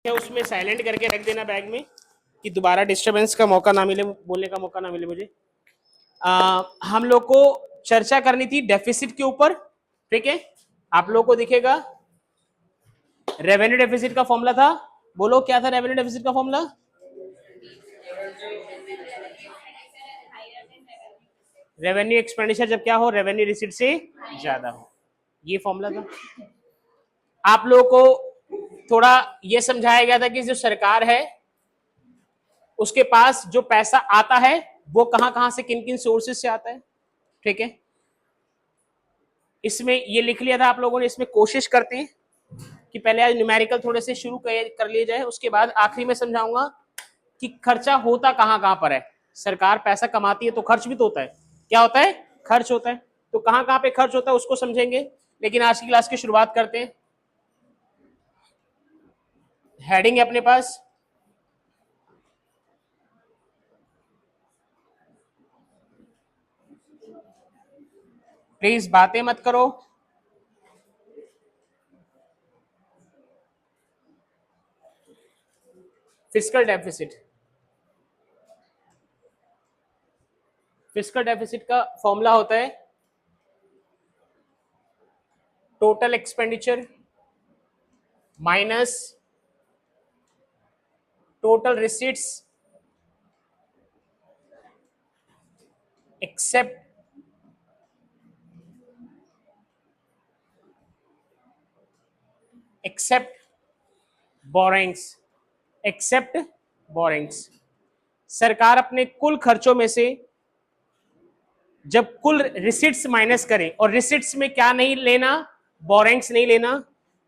उसमें साइलेंट करके रख देना बैग में कि दोबारा डिस्टरबेंस का मौका ना मिले, बोलने का मौका ना मिले मुझे। हम लोग को चर्चा करनी थी डेफिसिट के ऊपर, ठीक है। आप लोग को दिखेगा रेवेन्यू डेफिसिट का फॉर्मूला था, बोलो क्या था रेवेन्यू डेफिसिट का फॉर्मूला? रेवेन्यू एक्सपेंडिचर जब क्या हो, रेवेन्यू रिसीट से ज्यादा हो, ये फॉर्मूला था। आप लोगों को थोड़ा ये समझाया गया था कि जो सरकार है उसके पास जो पैसा आता है वो कहां कहां से, किन किन सोर्सेज से आता है, ठीक है। इसमें ये लिख लिया था आप लोगों ने। इसमें कोशिश करते हैं कि पहले आज न्यूमेरिकल थोड़े से शुरू कर लिए जाए, उसके बाद आखिरी में समझाऊंगा कि खर्चा होता कहां कहां पर है। सरकार पैसा कमाती है तो खर्च भी तो होता है। क्या होता है? खर्च होता है। तो कहां कहां पे खर्च होता है उसको समझेंगे, लेकिन आज की क्लास की शुरुआत करते हैं। हेडिंग है अपने पास प्लीज बातें मत करो। फिस्कल डेफिसिट, फिस्कल डेफिसिट का फॉर्मूला होता है total expenditure minus total receipts except borrowings, except borrowings. सरकार अपने कुल खर्चों में से जब कुल रिसिट्स माइनस करे, और रिसिट्स में क्या नहीं लेना, बोरिंग्स नहीं लेना,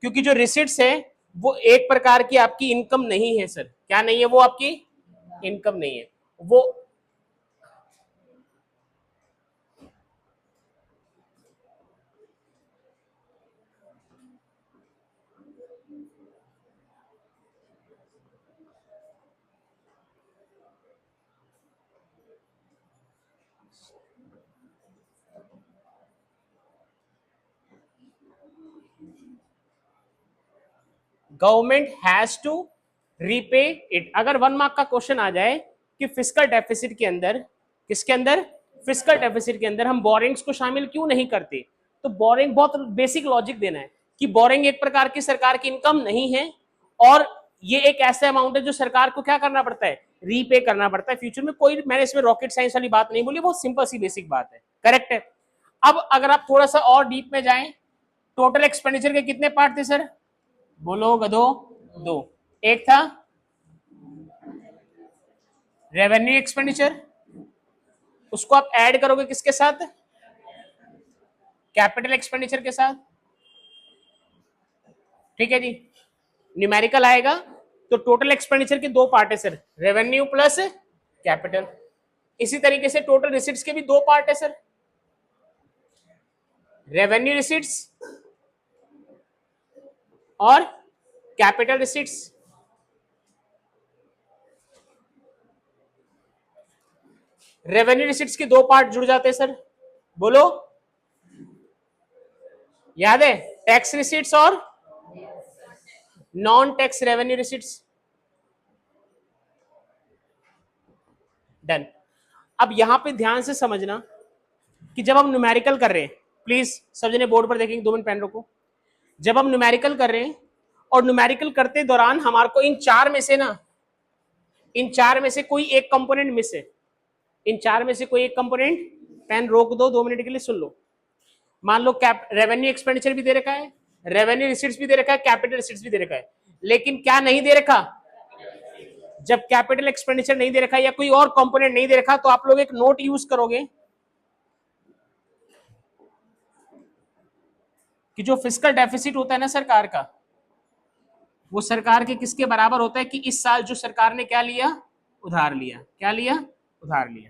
क्योंकि जो रिसिट्स है वो एक प्रकार की आपकी इनकम नहीं है सर। क्या नहीं है? वो आपकी इनकम नहीं है। वो government has to repay it. अगर 1 मार्क का क्वेश्चन आ जाए कि फिस्कल डेफिसिट के अंदर, किसके अंदर? फिस्कल डेफिसिट के अंदर हम बोरिंग्स को शामिल क्यों नहीं करते, तो बोरिंग, बहुत बेसिक लॉजिक देना है कि बोरिंग एक प्रकार की सरकार की इनकम नहीं है, और ये एक ऐसा अमाउंट है जो सरकार को क्या करना पड़ता है, रीपे करना पड़ता है फ्यूचर में। कोई, मैंने इसमें रॉकेट साइंस वाली बात नहीं बोली, बहुत सिंपल सी बेसिक बात है, करेक्ट है। अब अगर आप थोड़ा सा और डीप में जाएं, टोटल एक्सपेंडिचर के कितने पार्ट थे सर? बोलो गधो। दो। एक था रेवेन्यू एक्सपेंडिचर, उसको आप ऐड करोगे किसके साथ? कैपिटल एक्सपेंडिचर के साथ, ठीक है जी। न्यूमेरिकल आएगा तो टोटल एक्सपेंडिचर के दो पार्ट है सर, रेवेन्यू प्लस कैपिटल। इसी तरीके से टोटल रिसिट्स के भी दो पार्ट है सर, रेवेन्यू रिसिट्स और कैपिटल रिसिट्स। रेवेन्यू रिसिट्स के दो पार्ट जुड़ जाते हैं सर, बोलो याद है? टैक्स रिसिट्स और non tax revenue receipts. Done. अब यहां पे ध्यान से समझना कि जब हम न्यूमेरिकल कर रहे हैं, प्लीज सब जने बोर्ड पर देखेंगे, 2 मिनट पेन रखो। जब हम न्यूमेरिकल कर रहे हैं और न्यूमेरिकल करते दौरान हमारे को इन चार में से ना, इन चार में से कोई एक कंपोनेंट मिस है, इन चार में से कोई एक कंपोनेंट, पेन रोक दो 2 मिनट के लिए, सुन लो। मान लो रेवेन्यू एक्सपेंडिचर भी दे रखा है, रेवेन्यू रिसीट्स भी दे रखा है, कैपिटल रिसीट्स भी दे रखा है, लेकिन क्या नहीं दे रखा? जब कैपिटल एक्सपेंडिचर नहीं दे रखा या कोई और कंपोनेंट नहीं दे रखा, तो आप लोग एक नोट यूज करोगे कि जो फिस्कल डेफिसिट होता है ना सरकार का, वो सरकार के किसके बराबर होता है कि इस साल जो सरकार ने क्या लिया? उधार लिया। क्या लिया? उधार लिया।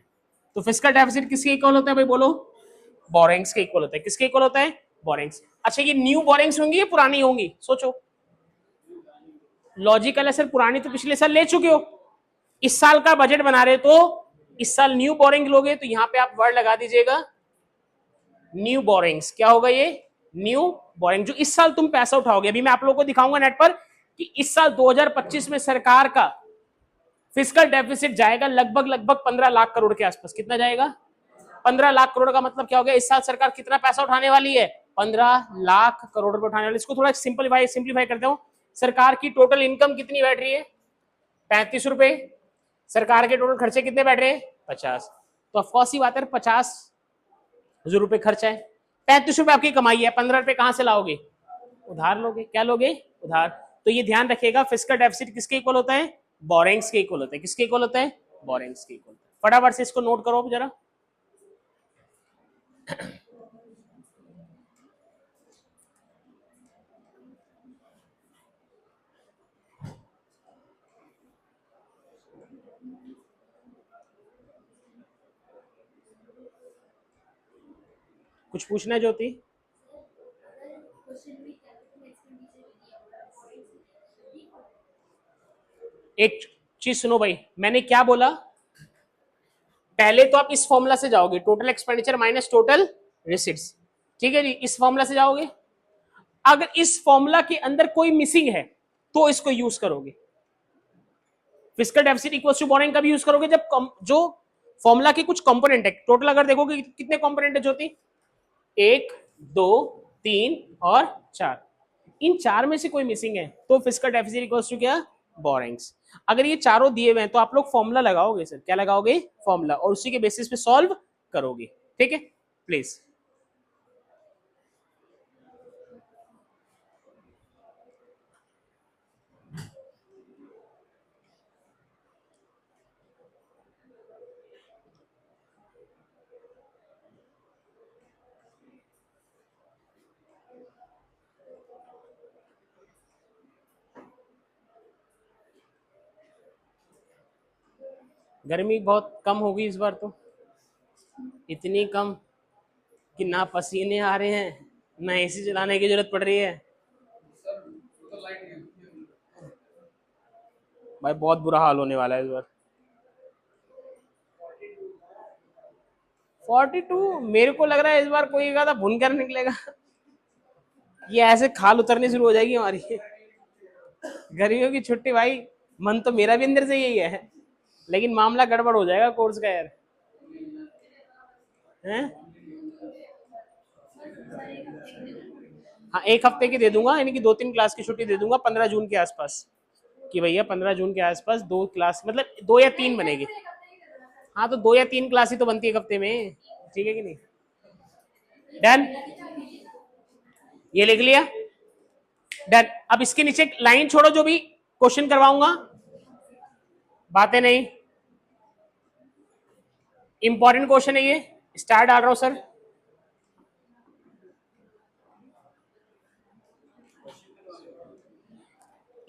तो फिस्कल डेफिसिट किसके इक्वल होता है भाई, बोलो? बोरिंग्स के इक्वल होता है। किसके इक्वल होता है? बोरिंग्स। अच्छा, ये न्यू बोरिंग्स होंगी या पुरानी होंगी? सोचो, लॉजिकल है सर, पुरानी तो पिछले साल ले चुके हो, इस साल का बजट बना रहे तो इस साल न्यू बोरिंग लोगे, तो यहां पे आप वर्ड लगा दीजिएगा न्यू बोरिंग्स। क्या होगा ये? न्यू बोरिंग, जो इस साल तुम पैसा उठाओगे। अभी मैं आप लोगों को दिखाऊंगा नेट पर कि इस साल 2025 में सरकार का फिस्कल डेफिसिट जाएगा लगभग लगभग 15 लाख करोड़ के आसपास। कितना जाएगा? 15 लाख करोड़ का मतलब क्या हो गया? इस साल सरकार कितना पैसा उठाने वाली है? 15 लाख करोड़ रुपए उठाने वाली। इसको थोड़ा सिंप्लीफाई करते हो। सरकार की टोटल इनकम कितनी बैठ रही है? 35 रुपए। सरकार के टोटल खर्चे कितने बैठ रहे हैं? 50। तो ऑफकोर्स ही बात है, 50 रुपए खर्चा है। 35 रुपए आपकी कमाई है, 15 रुपए कहां से लाओगे? उधार लोगे। क्या लोगे? उधार। तो ये ध्यान रखिएगा, फिस्कल डेफिसिट किसके इक्वल होता है? बोरिंग्स के इक्वल होता है। किसके इक्वल होता है? बोरिंग्स के इक्वल। फटाफट से इसको नोट करो जरा। कुछ पूछना है ज्योति? एक चीज सुनो भाई, मैंने क्या बोला? पहले तो आप इस फॉर्मूला से जाओगे, total expenditure minus total receipts. ठीक है जी, इस फॉर्मूला से जाओगे। अगर इस फॉर्मूला के अंदर कोई मिसिंग है तो इसको यूज करोगे। Fiscal deficit equals to borrowing कब यूज करोगे? जब जो फॉर्मूला के कुछ कंपोनेंट है, टोटल अगर देखोगे कितने कंपोनेंट है ज्योति? 1, 2, 3 और 4। इन चार में से कोई मिसिंग है तो फिस्कल डेफिसिट इक्वल्स टू क्या? बोरिंग्स। अगर ये चारों दिए हुए हैं तो आप लोग फॉर्मूला लगाओगे सर। क्या लगाओगे? फॉर्मूला, और उसी के बेसिस पे सॉल्व करोगे। ठीक है, प्लीज। गर्मी बहुत कम होगी इस बार तो, इतनी कम कि ना पसीने आ रहे हैं ना एसी चलाने की जरूरत पड़ रही है। भाई बहुत बुरा हाल होने वाला है इस बार। 42? मेरे को लग रहा है इस बार कोई ज्यादा भुनकर निकलेगा। ये ऐसे खाल उतरनी शुरू हो जाएगी हमारी। गर्मियों की छुट्टी भाई, मन तो मेरा भी अंदर से यही है, लेकिन मामला गड़बड़ हो जाएगा कोर्स का यार। हैं? हाँ, एक हफ्ते की दे दूंगा, यानी कि 2-3 क्लास की छुट्टी दे दूंगा 15 जून के आसपास। कि भैया 15 जून के आसपास 2 क्लास, मतलब 2 या 3 बनेगी। हाँ, तो 2 या 3 क्लास ही तो बनती है एक हफ्ते में। ठीक है कि नहीं? डन। ये लिख लिया। डन। अब इसके नीचे एक लाइन छोड़ो, जो भी क्वेश्चन करवाऊंगा बातें नहीं। इंपॉर्टेंट क्वेश्चन है ये, स्टार डाल रहा हूं सर।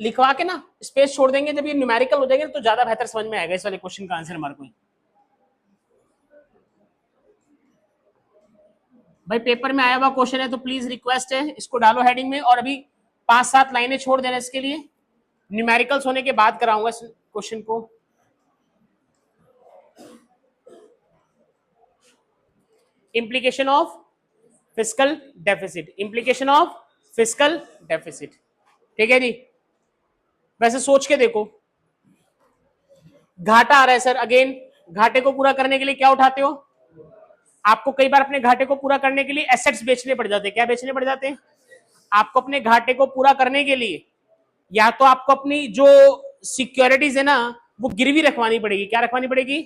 लिखवा के ना स्पेस छोड़ देंगे, जब ये न्यूमेरिकल हो जाएंगे तो ज्यादा बेहतर समझ में आएगा इस वाले क्वेश्चन का आंसर हमारे को। भाई पेपर में आया हुआ क्वेश्चन है तो प्लीज रिक्वेस्ट है इसको डालो हेडिंग में, और अभी 5-7 लाइनें छोड़ देना इसके लिए। न्यूमेरिकल्स होने के बाद कराऊंगा इस क्वेश्चन को। Implication of fiscal deficit, implication of fiscal deficit. ठीक है जी। वैसे सोच के देखो, घाटा आ रहा है सर, अगेन घाटे को पूरा करने के लिए क्या उठाते हो? आपको कई बार अपने घाटे को पूरा करने के लिए एसेट्स बेचने पड़ जाते हैं। क्या बेचने पड़ जाते हैं? आपको अपने घाटे को पूरा करने के लिए या तो आपको अपनी जो सिक्योरिटीज है ना वो गिरवी रखवानी पड़ेगी। क्या रखवानी पड़ेगी?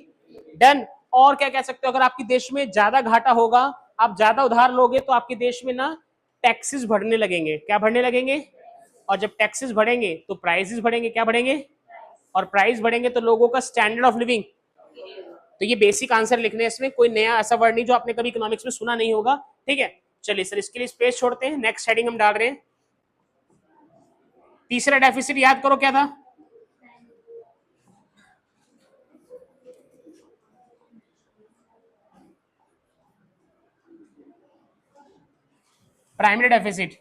डन। और क्या कह सकते हो, अगर आपके देश में ज्यादा घाटा होगा, आप ज्यादा उधार लोगे तो आपके देश में ना टैक्सेस बढ़ने लगेंगे। क्या बढ़ने लगेंगे? और जब टैक्सेस बढ़ेंगे तो प्राइसेस बढ़ेंगे। क्या बढ़ेंगे? और प्राइस बढ़ेंगे तो लोगों का स्टैंडर्ड ऑफ लिविंग। तो ये बेसिक आंसर लिखने हैं, इसमें कोई नया ऐसा वर्ड नहीं जो आपने कभी इकोनॉमिक्स में सुना नहीं होगा। ठीक है, चलिए सर इसके लिए स्पेस छोड़ते हैं, नेक्स्ट हेडिंग हम डाल रहे हैं। तीसरा डेफिसिट याद करो क्या था? Primary deficit.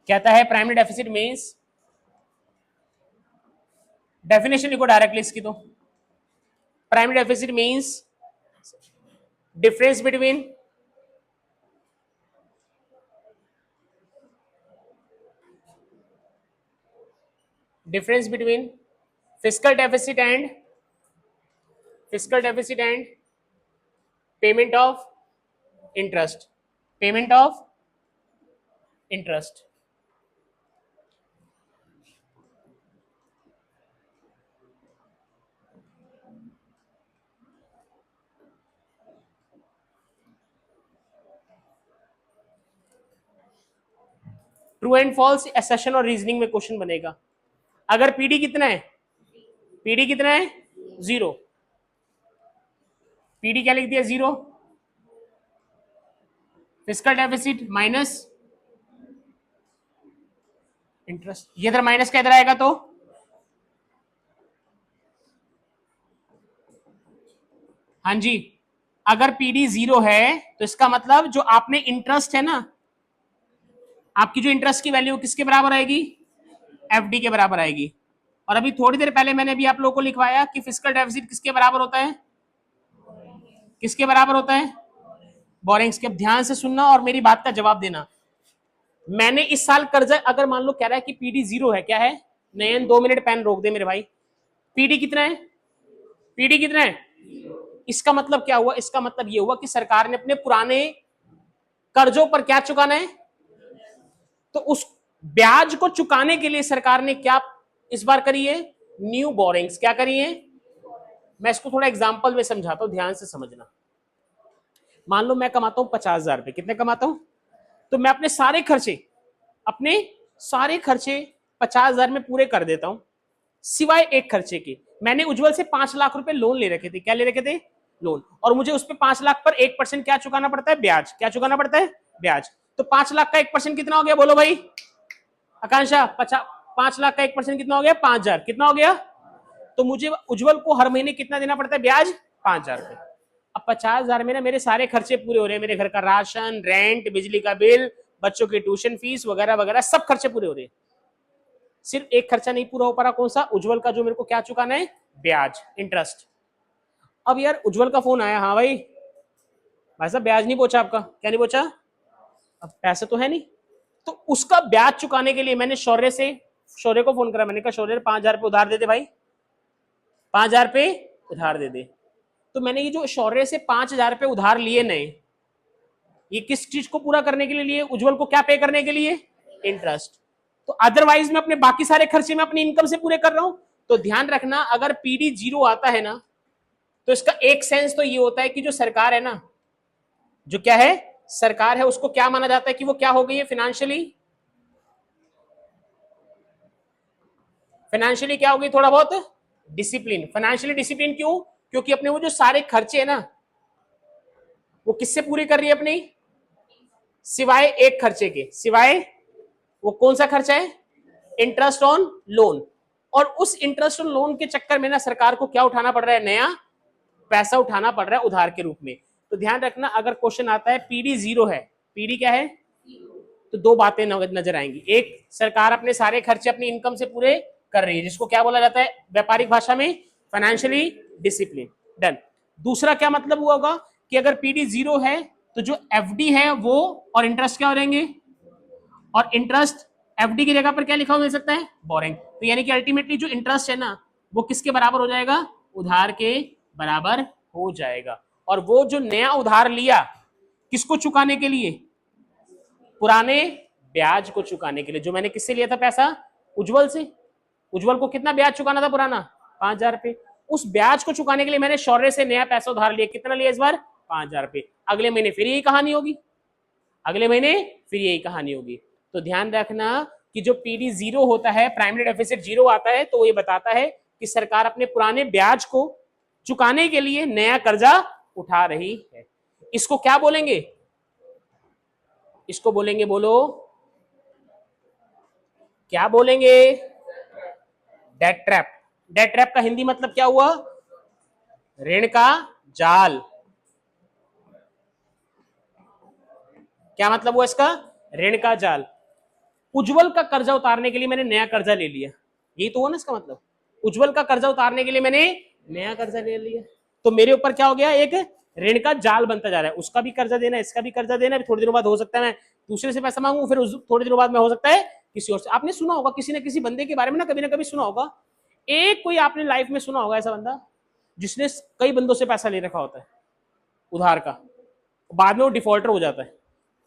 कहता है प्राइमरी डेफिसिट मींस, डेफिनेशन लिखो डायरेक्टली इसकी। तो primary deficit means difference between difference between fiscal deficit and payment of interest, payment of interest. True and false assertion और रीजनिंग में क्वेश्चन बनेगा। अगर पीडी कितना है, पीडी कितना है, 0, पीडी क्या लिख दिया, 0, फिस्कल डेफिसिट माइनस इंटरेस्ट, ये इधर माइनस का इधर आएगा तो हाँ जी, अगर पीडी 0 है तो इसका मतलब जो आपने इंटरेस्ट है ना, आपकी जो इंटरेस्ट की वैल्यू किसके बराबर आएगी, एफडी के बराबर आएगी। और अभी थोड़ी देर पहले मैंने भी आप लोगों को लिखवाया कि फिस्कल डेफिसिट किसके बराबर होता है, किसके बराबर होता है, बोरिंग्स के। ध्यान से सुनना और मेरी बात का जवाब देना। मैंने इस साल कर्जा, अगर मान लो कह रहा है कि पीडी 0 है, क्या है, नयन 2 मिनट पेन रोक दे मेरे भाई, पीडी कितना है, पीडी कितना है, इसका मतलब क्या हुआ, इसका मतलब ये हुआ कि सरकार ने अपने पुराने कर्जों पर क्या चुकाना है, तो उस ब्याज को चुकाने के लिए सरकार ने क्या इस बार करी है, न्यू बोरिंग्स क्या करी है। मैं इसको थोड़ा एग्जांपल में समझाता हूं, ध्यान से समझना। मान लो मैं कमाता हूं 50,000 रुपए, कितने कमाता हूं, तो मैं अपने सारे खर्चे 50,000 में पूरे कर देता हूं, सिवाय एक खर्चे के। मैंने उज्जवल से 5 लाख रुपए लोन ले रखे थे, क्या ले रखे थे, लोन, और मुझे उस पर 5 लाख पर 1% क्या चुकाना पड़ता है, ब्याज, क्या चुकाना पड़ता है, ब्याज। तो 5 लाख का 1% कितना हो गया, बोलो भाई आकांक्षा, 5 लाख का 1% कितना हो गया, 5,000, कितना हो गया। तो मुझे उज्जवल को हर महीने कितना देना पड़ता है, ब्याज 5,000 रुपए। अब 50,000 में ना मेरे सारे खर्चे पूरे हो रहे हैं, मेरे घर का राशन, रेंट, बिजली का बिल, बच्चों की ट्यूशन फीस वगैरह वगैरह, सब खर्चे पूरे हो रहे हैं। सिर्फ एक खर्चा नहीं पूरा हो पा रहा, कौन सा, उज्जवल का, जो मेरे को क्या चुकाना है, ब्याज, इंटरेस्ट। अब यार उज्जवल का फोन आया, हाँ भाई साहब ब्याज नहीं पहुंचा आपका, क्या नहीं पहुंचा, अब पैसे तो है नहीं। तो उसका ब्याज चुकाने के लिए मैंने शौर्य को फोन करा, मैंने कहा शौर्य 5,000 रुपये उधार दे दे भाई, 5,000 रुपये उधार दे दे। तो मैंने ये जो शौर्य से 5,000 रुपये उधार लिए नए, ये किस चीज को पूरा करने के लिए लिए, उज्जवल को क्या पे करने के लिए, इंटरेस्ट। तो अदरवाइज मैं अपने बाकी सारे खर्चे में अपनी इनकम से पूरे कर रहा हूं। तो ध्यान रखना, अगर पीडी 0 आता है ना, तो इसका एक सेंस तो ये होता है कि जो सरकार है ना, जो क्या है, सरकार है, उसको क्या माना जाता है कि वो क्या हो गई है, फाइनेंशियली क्या हो गई, थोड़ा बहुत डिसिप्लिन। फाइनेंशियली डिसिप्लिन क्यों, क्योंकि अपने वो जो सारे खर्चे है ना, वो किससे पूरे कर रही है अपनी, सिवाय एक खर्चे के, सिवाय वो कौन सा खर्चा है, इंटरेस्ट ऑन लोन। और उस इंटरेस्ट ऑन लोन के चक्कर में ना सरकार को क्या उठाना पड़ रहा है, नया पैसा उठाना पड़ रहा है उधार के रूप में। तो ध्यान रखना, अगर क्वेश्चन आता है पीडी 0 है, पीडी क्या है, तो दो बातें नजर आएंगी। एक, सरकार अपने सारे खर्चे अपनी इनकम से पूरे कर रही है, जिसको क्या बोला जाता है व्यापारिक भाषा में, फाइनेंशियली डिसिप्लिन, डन। दूसरा क्या मतलब हुआ होगा कि अगर पीडी 0 है तो जो एफडी है वो और इंटरेस्ट क्या हो जाएंगे, और इंटरेस्ट एफडी की जगह पर क्या लिखा हुआ मिल सकता है, बोरिंग। तो यानी कि अल्टीमेटली जो इंटरेस्ट है ना, वो किसके बराबर हो जाएगा, उधार के बराबर हो जाएगा। और वो जो नया उधार लिया, किसको चुकाने के लिए, पुराने ब्याज को चुकाने के लिए। जो मैंने किससे लिया था पैसा, उज्जवल से। उज्जवल को कितना ब्याज चुकाना था पुराना, 5,000 रुपए। उस ब्याज को चुकाने के लिए मैंने शौर्य से नया पैसा उधार लिया, कितना लिया इस बार, 5,000 रुपए। अगले महीने फिर यही कहानी होगी, अगले महीने फिर यही कहानी होगी। तो ध्यान रखना कि जो पीडी 0 होता है, प्राइमरी डेफिसिट 0 आता है, तो ये बताता है कि सरकार अपने पुराने ब्याज को चुकाने के लिए नया कर्जा उठा रही है। इसको क्या बोलेंगे, इसको बोलेंगे, बोलो क्या बोलेंगे, डेट ट्रैप। डेट ट्रैप का हिंदी मतलब क्या हुआ, ऋण का जाल। क्या मतलब हुआ इसका, ऋण का जाल। उज्जवल का कर्जा उतारने के लिए मैंने नया कर्जा ले लिया, यही तो हुआ ना इसका मतलब। उज्जवल का कर्जा उतारने के लिए मैंने नया कर्जा ले लिया, तो मेरे ऊपर क्या हो गया, एक ऋण का जाल बनता जा रहा है। उसका भी कर्जा देना है, इसका भी कर्जा देना है। थोड़ी दिनों बाद हो सकता है मैं दूसरे से पैसा मांगू, फिर थोड़ी दिनों बाद में हो सकता है किसी और से। आपने सुना होगा किसी न किसी बंदे के बारे में ना कभी सुना होगा, एक कोई आपने लाइफ में सुना होगा ऐसा बंदा जिसने कई बंदों से पैसा ले रखा होता है उधार का, बाद में वो डिफॉल्टर हो जाता है।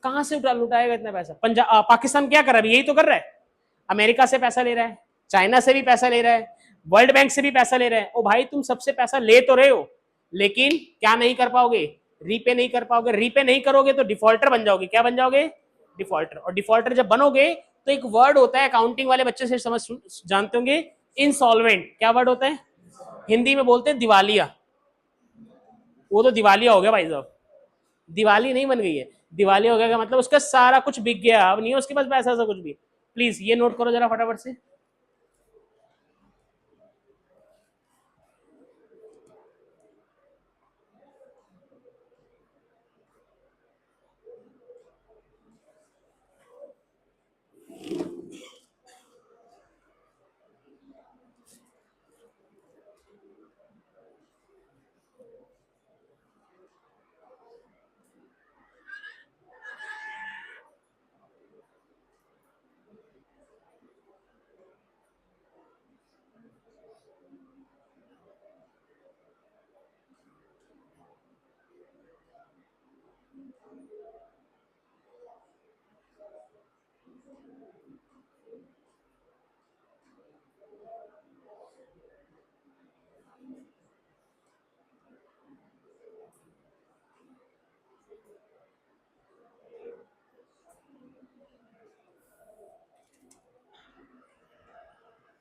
कहां से लुटाएगा इतना पैसा? पंजाब पाकिस्तान क्या कर रहा है? यही तो कर रहा है। अमेरिका से पैसा ले रहा है, चाइना से भी पैसा ले रहा है, वर्ल्ड बैंक से भी पैसा ले रहा है। ओ भाई तुम सबसे पैसा ले तो रहे हो, लेकिन क्या नहीं कर पाओगे? रीपे नहीं कर पाओगे। रीपे नहीं करोगे तो डिफॉल्टर बन जाओगे। क्या बन जाओगे? डिफॉल्टर। और डिफॉल्टर जब बनोगे तो एक वर्ड होता है, अकाउंटिंग वाले बच्चे से समझ जानते होंगे, इंसॉल्वेंट। क्या वर्ड होता है? हिंदी में बोलते हैं दिवालिया। वो तो दिवालिया हो गया भाई साहब, दिवाली नहीं बन गई है, दिवाली हो गया का मतलब उसका सारा कुछ बिक गया, अब नहीं है उसके पास पैसा सा कुछ भी। प्लीज ये नोट करो जरा फटाफट से।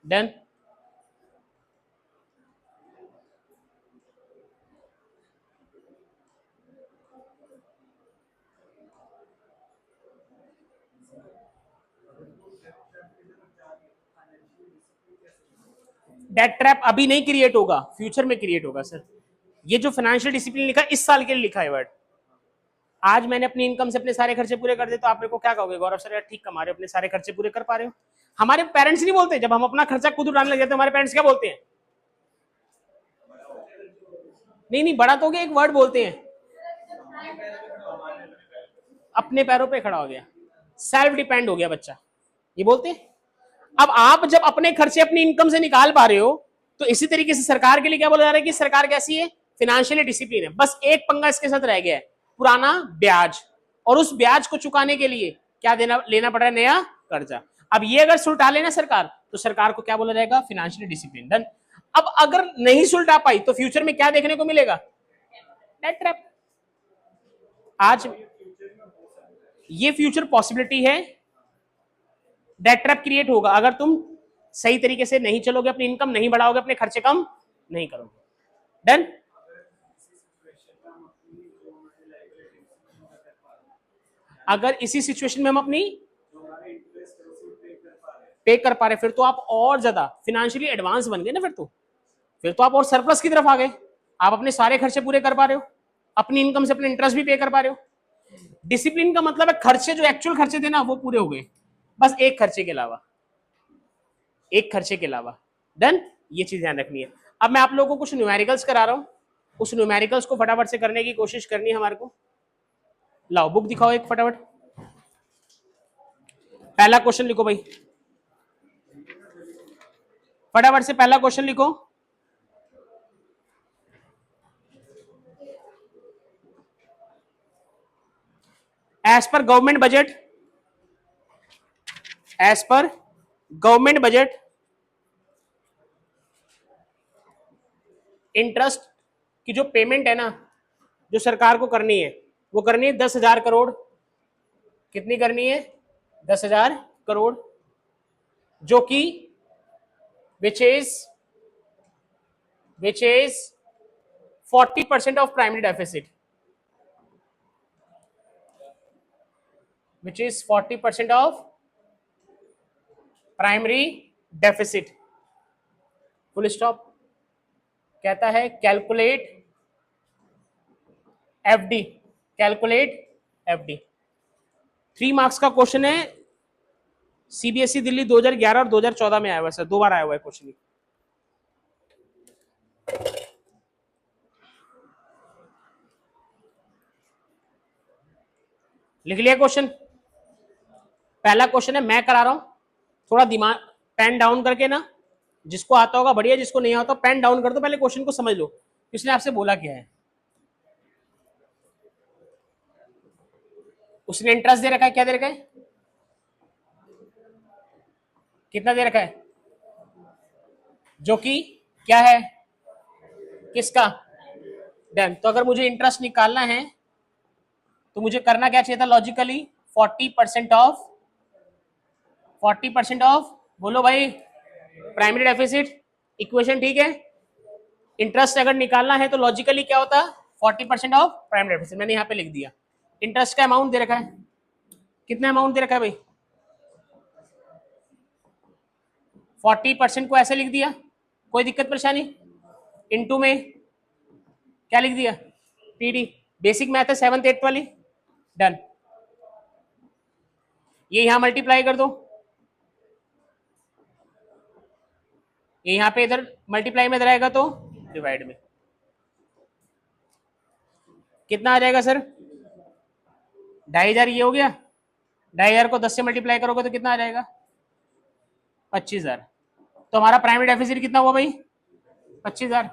डन। डेट ट्रैप अभी नहीं क्रिएट होगा, फ्यूचर में क्रिएट होगा सर। ये जो फाइनेंशियल डिसिप्लिन लिखा है इस साल के लिए लिखा है वर्ड। आज मैंने अपनी इनकम से अपने सारे खर्चे पूरे कर दिए तो आप मेरे को क्या कहोगे? गौरव सर यार ठीक कमा रहे हो, अपने सारे खर्चे पूरे कर पा रहे हो। हमारे पेरेंट्स नहीं बोलते, जब हम अपना खर्चा खुद उड़ाने लग जाते हैं हमारे पेरेंट्स क्या बोलते हैं? नहीं नहीं, बड़ा तो हो गया, एक वर्ड बोलते हैं, अपने पैरों पे खड़ा हो गया, सेल्फ डिपेंड हो गया बच्चा, ये बोलते हैं। अब आप जब अपने खर्चे अपनी इनकम से निकाल पा रहे हो तो इसी तरीके से सरकार के लिए क्या बोला जा रहा है कि सरकार कैसी है? फाइनेंशियली डिसिप्लिन है। बस एक पंगा इसके साथ रह गया है, पुराना ब्याज, और उस ब्याज को चुकाने के लिए क्या देना लेना पड़ रहा है? नया कर्जा। अब ये अगर सुलटा लेना सरकार तो सरकार को क्या बोला जाएगा? Financially discipline. डन। अब अगर नहीं सुलटा पाई तो फ्यूचर में क्या देखने को मिलेगा? Debt trap. आज ये फ्यूचर पॉसिबिलिटी है, डेट ट्रैप क्रिएट होगा अगर तुम सही तरीके से नहीं चलोगे, अपनी इनकम नहीं बढ़ाओगे, अपने खर्चे कम नहीं करोगे। डन। अगर इसी सिचुएशन में हम अपनी पे कर पा रहे फिर तो आप और ज्यादा फाइनेंशियली एडवांस बन गए ना। फिर तो आप और सरप्लस की तरफ आ गए। आप अपने सारे खर्चे पूरे कर पा रहे हो, अपनी इनकम से अपने इंटरेस्ट भी पे कर पा रहे हो। डिसिप्लिन का मतलब है खर्चे जो एक्चुअल खर्चे थे ना वो पूरे हो गए, बस एक खर्चे के अलावा, एक खर्चे के अलावा। डन। ये चीज ध्यान रखनी है। अब मैं आप लोगों को कुछ न्यूमेरिकल्स करा रहा हूं, उस न्यूमेरिकल्स को फटाफट से करने की कोशिश करनी है हमारे को। लाओ बुक दिखाओ एक फटाफट। पहला क्वेश्चन लिखो भाई, फटाफट से पहला क्वेश्चन लिखो। As per government budget, as per government budget interest की जो पेमेंट है ना, जो सरकार को करनी है वो करनी है 10,000 करोड़। कितनी करनी है? 10,000 करोड़, जो कि which is 40% of primary deficit, which is 40% of primary deficit. Full stop. कहता है calculate FD, calculate FD. 3 marks का क्वेश्चन है, सीबीएसई दिल्ली 2011 और 2014 में आया हुआ है सर, 2 बार आया हुआ है क्वेश्चन। लिख लिया क्वेश्चन? पहला क्वेश्चन है, मैं करा रहा हूं, थोड़ा दिमाग पेन डाउन करके ना, जिसको आता होगा बढ़िया, जिसको नहीं आता पेन डाउन कर दो, पहले क्वेश्चन को समझ लो इसने आपसे बोला क्या है। उसने इंटरेस्ट दे रखा है, क्या दे रखा है, कितना दे रखा है, जो कि क्या है, किसका, डन। तो अगर मुझे इंटरेस्ट निकालना है तो मुझे करना क्या चाहिए था लॉजिकली, 40% ऑफ 40% ऑफ, बोलो भाई, प्राइमरी डेफिसिट, इक्वेशन ठीक है। इंटरेस्ट अगर निकालना है तो लॉजिकली क्या होता है, 40% ऑफ प्राइमरी डेफिसिट, मैंने यहाँ पे लिख दिया। इंटरेस्ट का अमाउंट दे रखा है, कितना अमाउंट दे रखा है भाई, 40% को ऐसे लिख दिया, कोई दिक्कत परेशानी, इनटू में क्या लिख दिया, पीडी, बेसिक मैथ है 7th 8th वाली, डन। ये यहां मल्टीप्लाई कर दो, ये यहां पे इधर मल्टीप्लाई में इधर आएगा तो डिवाइड में, कितना आ जाएगा सर, 2500, ये हो गया। 2500 को 10 से मल्टीप्लाई करोगे तो कितना आ जाएगा, 25,000। तो हमारा प्राइमरी डेफिसिट कितना हुआ भाई, 25,000।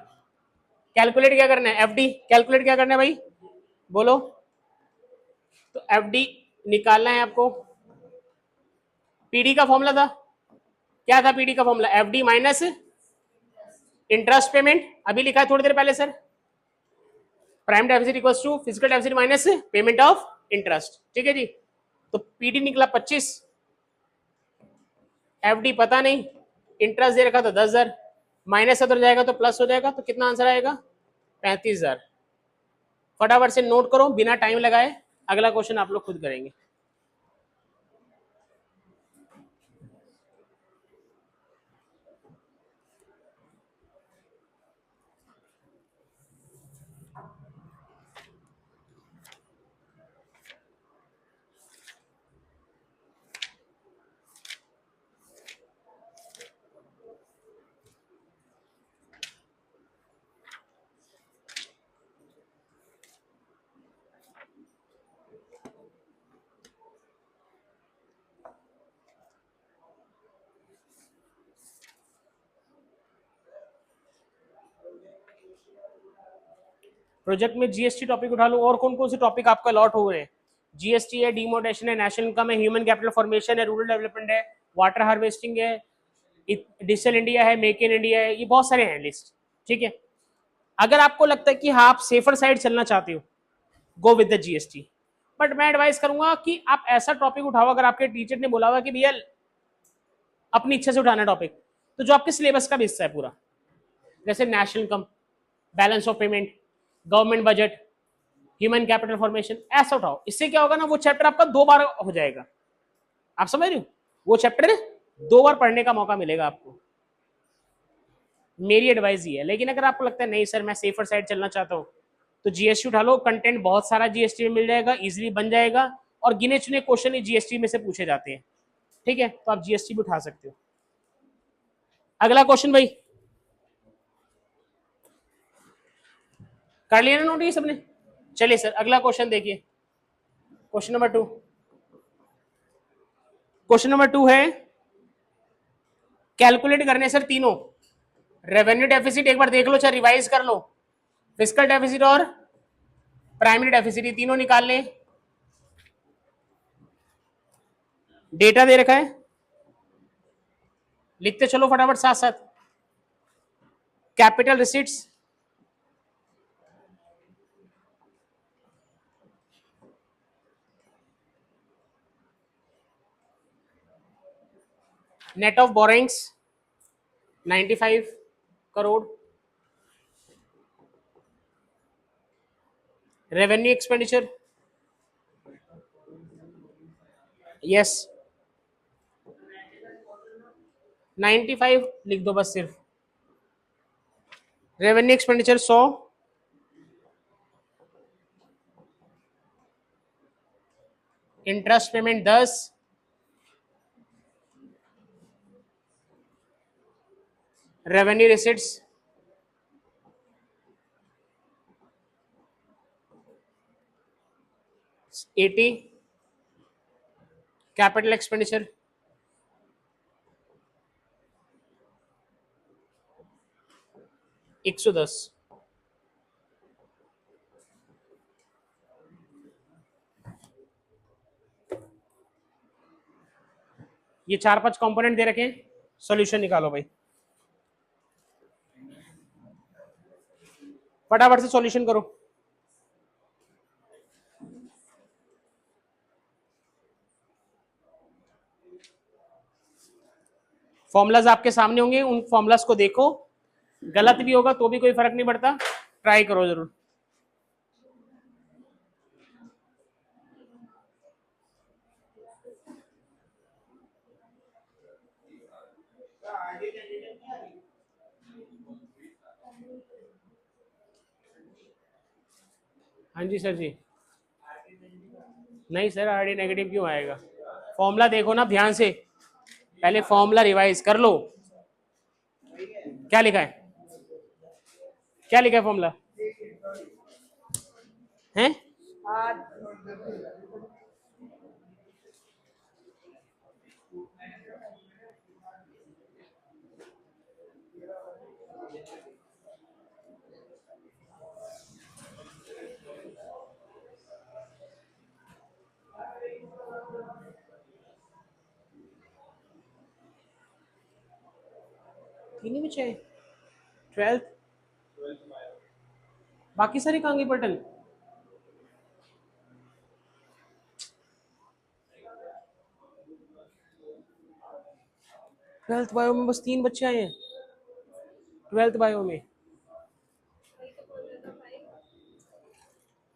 कैलकुलेट क्या करना है, एफडी कैलकुलेट क्या करना है भाई, बोलो। तो एफडी निकालना है आपको, पीडी का फॉर्मूला था, क्या था पीडी का formula, FD minus interest payment, अभी लिखा है थोड़ी देर पहले sir, prime deficit equals to physical deficit minus payment of interest, ठीक है जी। तो पीडी निकला 25, एफडी पता नहीं, इंटरेस्ट दे रखा था 10,000, माइनस उधर जाएगा तो प्लस हो जाएगा, तो कितना आंसर आएगा, 35,000। फटाफट से नोट करो बिना टाइम लगाए, अगला क्वेश्चन आप लोग खुद करेंगे। प्रोजेक्ट में जीएसटी टॉपिक उठा लो, और कौन कौन से टॉपिक आपका लॉट हो रहे हैं, जीएसटी है, डिमोडेशन है, नेशनल इनकम है, ह्यूमन कैपिटल फॉर्मेशन है, रूरल डेवलपमेंट है, वाटर हार्वेस्टिंग है, डिजिटल इंडिया है, मेक इन इंडिया है, ये बहुत सारे हैं लिस्ट, ठीक है। अगर आपको लगता है कि हाँ आप सेफर साइड चलना चाहते हो, go with the GST, but मैं एडवाइस करूंगा कि आप ऐसा टॉपिक उठाओ, अगर आपके टीचर ने बोला हुआ कि भैया अपनी इच्छा से उठाना टॉपिक, तो जो आपके सिलेबस का भी हिस्सा है पूरा, जैसे national income, balance of payment, government budget, human capital formation, ऐसा उठाओ। इससे क्या होगा ना, वो चैप्टर आपका 2 बार हो जाएगा, आप समझ रहे हो, वो चैप्टर 2 बार पढ़ने का मौका मिलेगा आपको, मेरी एडवाइस ये है। लेकिन अगर आपको लगता है नहीं सर मैं सेफर साइड चलना चाहता हूँ, तो जीएसटी उठा लो, कंटेंट बहुत सारा जीएसटी में मिल जाएगा, इजीली बन जाएगा, और गिने चुने क्वेश्चन जीएसटी में से पूछे जाते हैं, ठीक है। तो आप जीएसटी भी उठा सकते हो। अगला क्वेश्चन भाई, कर लिया ना नोट ये सबने, चलिए सर अगला क्वेश्चन देखिए, क्वेश्चन नंबर 2। क्वेश्चन नंबर 2 है, कैलकुलेट करने सर तीनों, रेवेन्यू डेफिसिट एक बार देख लो, चाहे रिवाइज कर लो, फिजिकल डेफिसिट और प्राइमरी डेफिसिट, ये तीनों निकाल लें। डेटा दे रखा है, लिखते चलो फटाफट साथ साथ। Capital receipts, net of borings 95 crore, revenue expenditure, yes 95 लिख दो बस सिर्फ, revenue expenditure 100, interest payment 10, revenue receipts 80, capital expenditure 110। ये 4-5 कंपोनेंट दे रखे हैं, सॉल्यूशन निकालो भाई, फटाफट से सॉल्यूशन करो। फॉर्मूलाज आपके सामने होंगे, उन फॉर्मूलाज को देखो, गलत भी होगा तो भी कोई फर्क नहीं पड़ता, ट्राई करो जरूर। हाँ जी सर जी। नहीं सर, आरडी नेगेटिव क्यों आएगा? फॉर्मूला देखो ना ध्यान से, पहले फॉर्मूला रिवाइज कर लो। क्या लिखा है, क्या लिखा है फॉर्मूला है? तीन ही बचे हैं, 12th, बाकी सारी कहाँ गई पटल? 12th बायो में बस 3 बच्चे आए हैं, 12th बायो में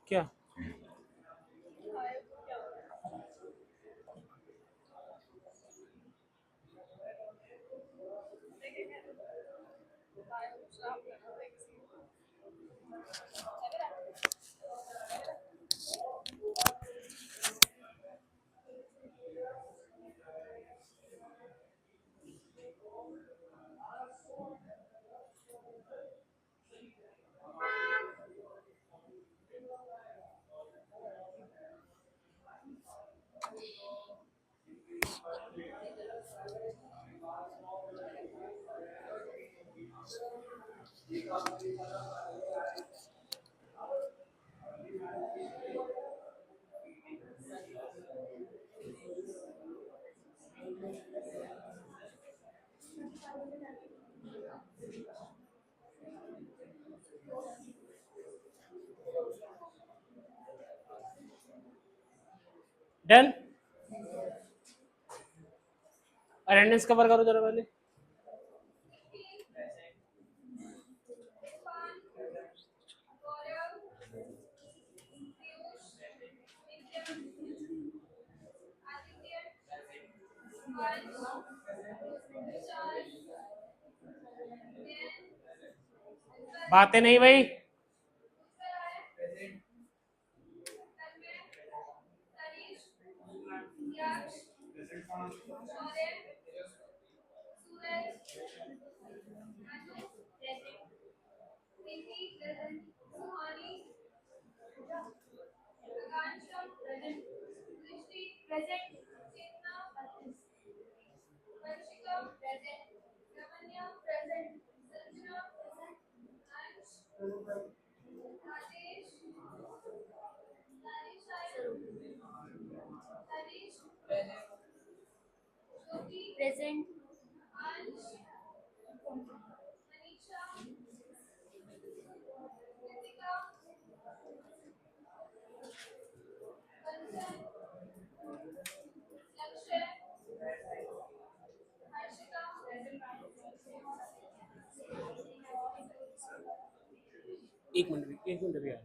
क्या? डन। अटेंडेंस कवर करो जरा पहले। बातें नहीं भाई, एक मिनट, एक मिनट भैया।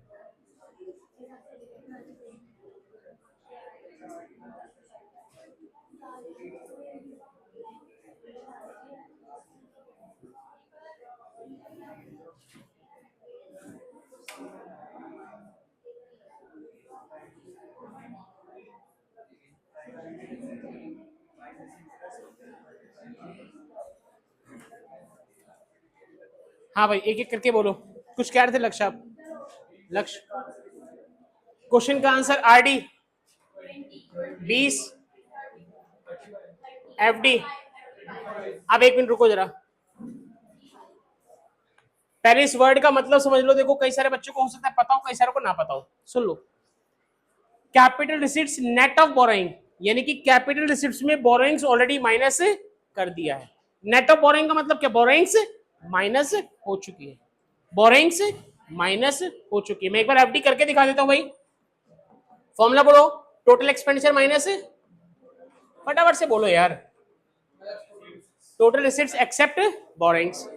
हाँ भाई, एक एक करके बोलो, कुछ कह रहे थे लक्ष्य आप? लक्ष्य, क्वेश्चन का आंसर आरडी 20, एफडी। अब एक मिनट रुको जरा, पहले इस वर्ड का मतलब समझ लो। देखो कई सारे बच्चों को हो सकता है पता हो, कई सारे को ना पता हो। सुन लो, capital receipts net of borrowing, यानी कि कैपिटल रिसीट्स में बोरोइंग्स ऑलरेडी माइनस कर दिया है। नेट ऑफ बोरोइंग का मतलब क्या, बोरोइंग्स माइनस हो चुकी है, बोरोइंग्स माइनस हो चुकी है। मैं एक बार एफडी करके दिखा देता हूं भाई। फॉर्मूला बोलो, टोटल एक्सपेंडिचर माइनस, फटाफट से बोलो यार, total receipts except borrowings.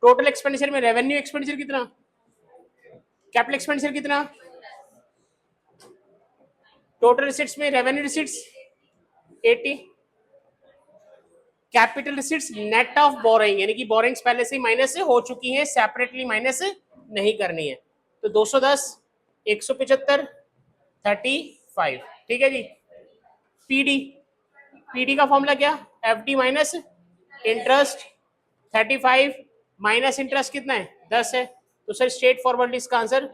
Total expenditure में रेवेन्यू एक्सपेंडिचर कितना, कैपिटल एक्सपेंडिचर कितना, टोटल रिसीट्स में revenue receipts 80, capital receipts net of borrowing, यानी कि बोरोइंग्स पहले से ही माइनस से हो चुकी है, सेपरेटली माइनस नहीं करनी है। तो 210, 175, 35, ठीक है जी। पीडी, पीडी का फॉर्मूला क्या, F D minus interest, 35 minus interest कितना है, 10 है। तो सर स्ट्रेट फॉरवर्ड इसका आंसर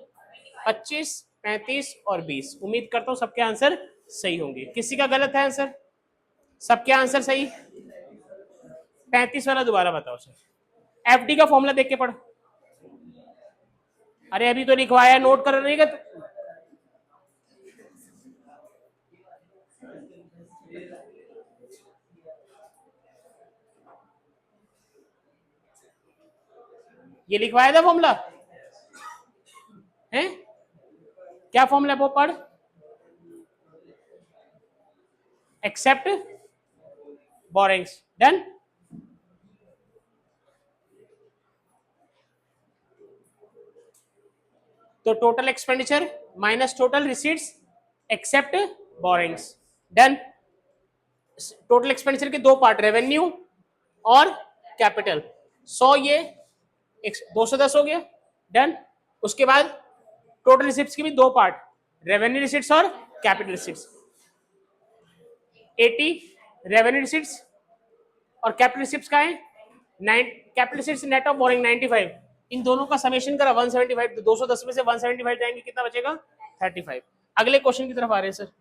25, 35 और 20। उम्मीद करता हूं सबके आंसर सही होंगे। किसी का गलत है आंसर, सबके आंसर सही। 35 वाला दोबारा बताओ सर, एफडी का फॉर्मूला देख के पढ़। अरे अभी तो लिखवाया, नोट कर रही है। ये लिखवाया था फॉर्मूला है, क्या फॉर्मूला वो पढ़। Except borrowings, done. तो total expenditure minus total receipts except borrowings, done. Total expenditure के दो पार्ट, रेवेन्यू और कैपिटल। 100 ये 210 हो गया, डन। उसके बाद टोटल रिसिप्ट्स के भी दो पार्ट, रेवेन्यू रिसिप्ट्स और कैपिटल रिसिप्ट्स। 80 रेवेन्यू रिसिप्ट्स और कैपिटल रिसिप्ट्स का है 9, capital receipts net of boring 95। इन दोनों का समेशन करा 175, तो 210 में से 175 जाएंगे, कितना बचेगा 35। अगले क्वेश्चन की तरफ आ रहे हैं सर।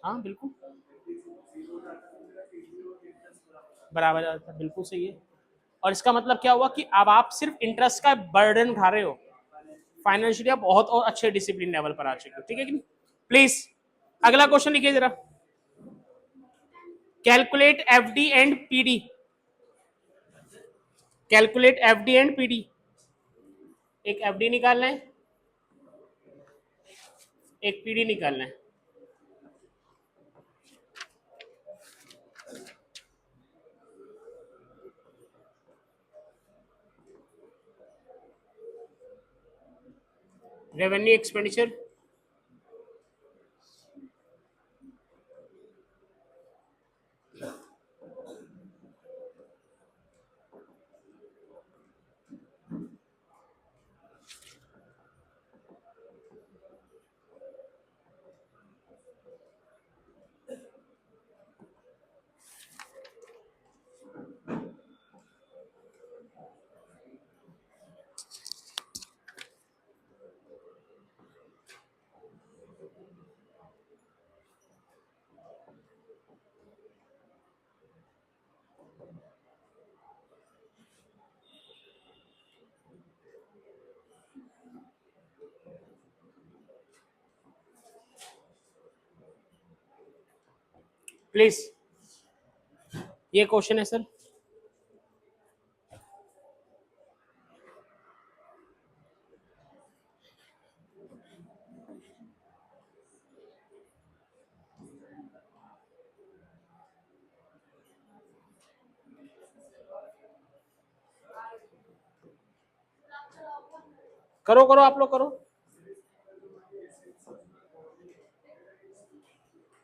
हाँ बिल्कुल बराबर आता है, बिल्कुल सही है। और इसका मतलब क्या हुआ कि अब आप सिर्फ इंटरेस्ट का बर्डन उठा रहे हो, फाइनेंशियली आप बहुत और अच्छे डिसिप्लिन लेवल पर आ चुके हो, ठीक है कि नहीं। प्लीज अगला क्वेश्चन लिखिए जरा, calculate FD and PD, calculate FD and PD. एक एफडी निकालना है, एक पीडी निकालना है। रेवेन्यू एक्सपेंडिचर, प्लीज ये क्वेश्चन है सर। करो करो आप लोग करो,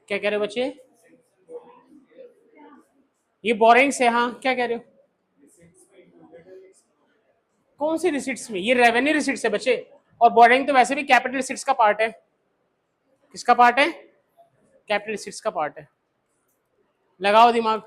क्या कह रहे हो बच्चे, ये बोरिंग से, हाँ क्या कह रहे हो, कौन सी रिसिट्स में, ये रेवेन्यू रिसिट्स है बच्चे। और बोरिंग तो वैसे भी कैपिटल रिसिट्स का पार्ट है। किसका पार्ट है, कैपिटल रिसिट्स का पार्ट है। लगाओ दिमाग।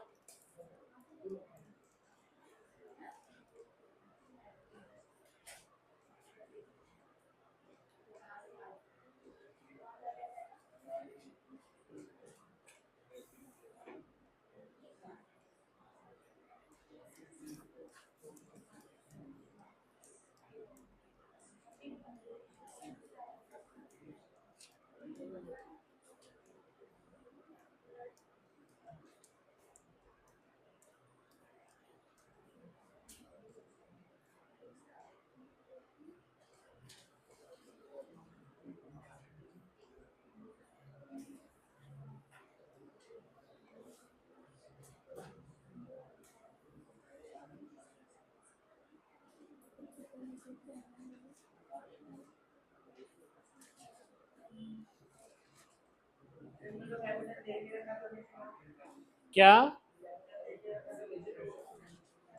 क्या?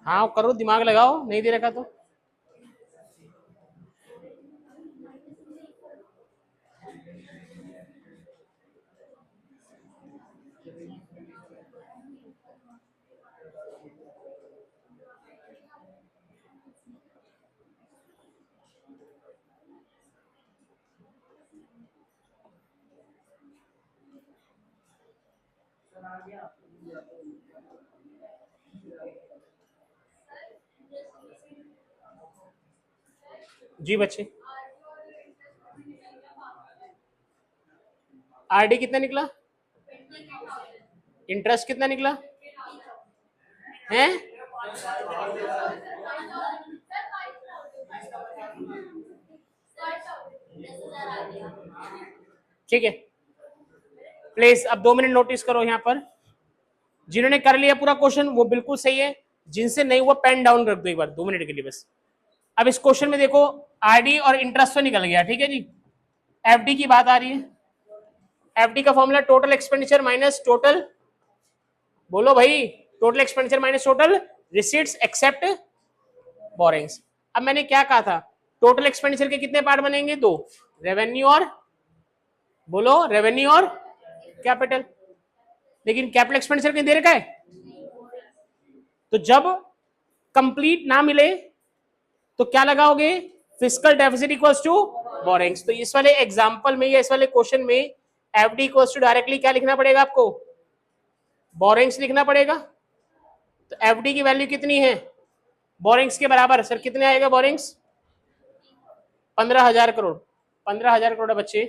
हाँ करो, दिमाग लगाओ, नहीं दे रखा तो। जी बच्चे, आरडी कितना निकला? इंटरेस्ट कितना निकला है? ठीक है प्लीज, अब 2 मिनट नोटिस करो यहाँ पर। जिन्होंने कर लिया पूरा क्वेश्चन वो बिल्कुल सही है, जिनसे नहीं हुआ पेन डाउन रख दो एक बार 2 मिनट के लिए बस। अब इस क्वेश्चन में देखो, आरडी और इंटरेस्ट तो निकल गया, ठीक है जी। एफडी की बात आ रही है। एफडी का formula total expenditure minus total, बोलो भाई, total expenditure minus total receipts except borrowings. अब मैंने क्या कहा था, टोटल एक्सपेंडिचर के कितने पार्ट बनेंगे? 2, रेवेन्यू और, बोलो, रेवेन्यू और कैपिटल। लेकिन कैपिटल एक्सपेंडिचर कहीं दे रखा है? तो जब कंप्लीट ना मिले तो क्या लगाओगे? Fiscal deficit equals to borrowings. तो इस वाले एग्जांपल में या इस वाले क्वेश्चन में एफडी इक्वल्स टू डायरेक्टली क्या लिखना पड़ेगा आपको? बोरिंग्स लिखना पड़ेगा। तो एफडी की वैल्यू कितनी है बोरिंग्स के बराबर? सर कितने आएगा बोरिंग्स? 15,000 करोड़। 15,000 करोड़ बच्चे,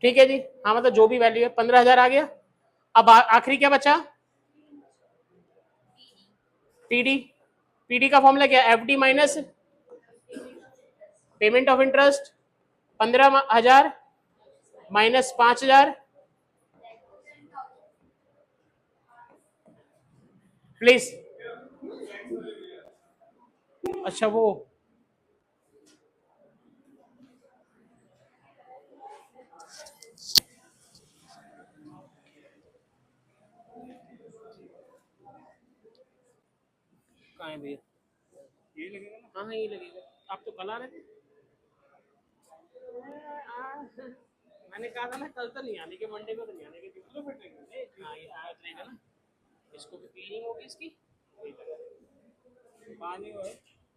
ठीक है जी। हाँ मतलब जो भी वैल्यू है 15,000 आ गया। अब आखिरी क्या बचा? पीडी। पीडी का फॉर्मूला क्या? FD minus payment of interest, 15,000 minus 5,000 please. अच्छा वो कहाँ है भैया? ये लगेगा ना? हाँ ये लगेगा। आप तो कल आ रहे थे। मैंने कहा था ना कल तो नहीं आने के, मंडे को तो नहीं आने के। हाँ ये आज रहेगा ना, इसको भी क्लीनिंग होगी इसकी। पानी है?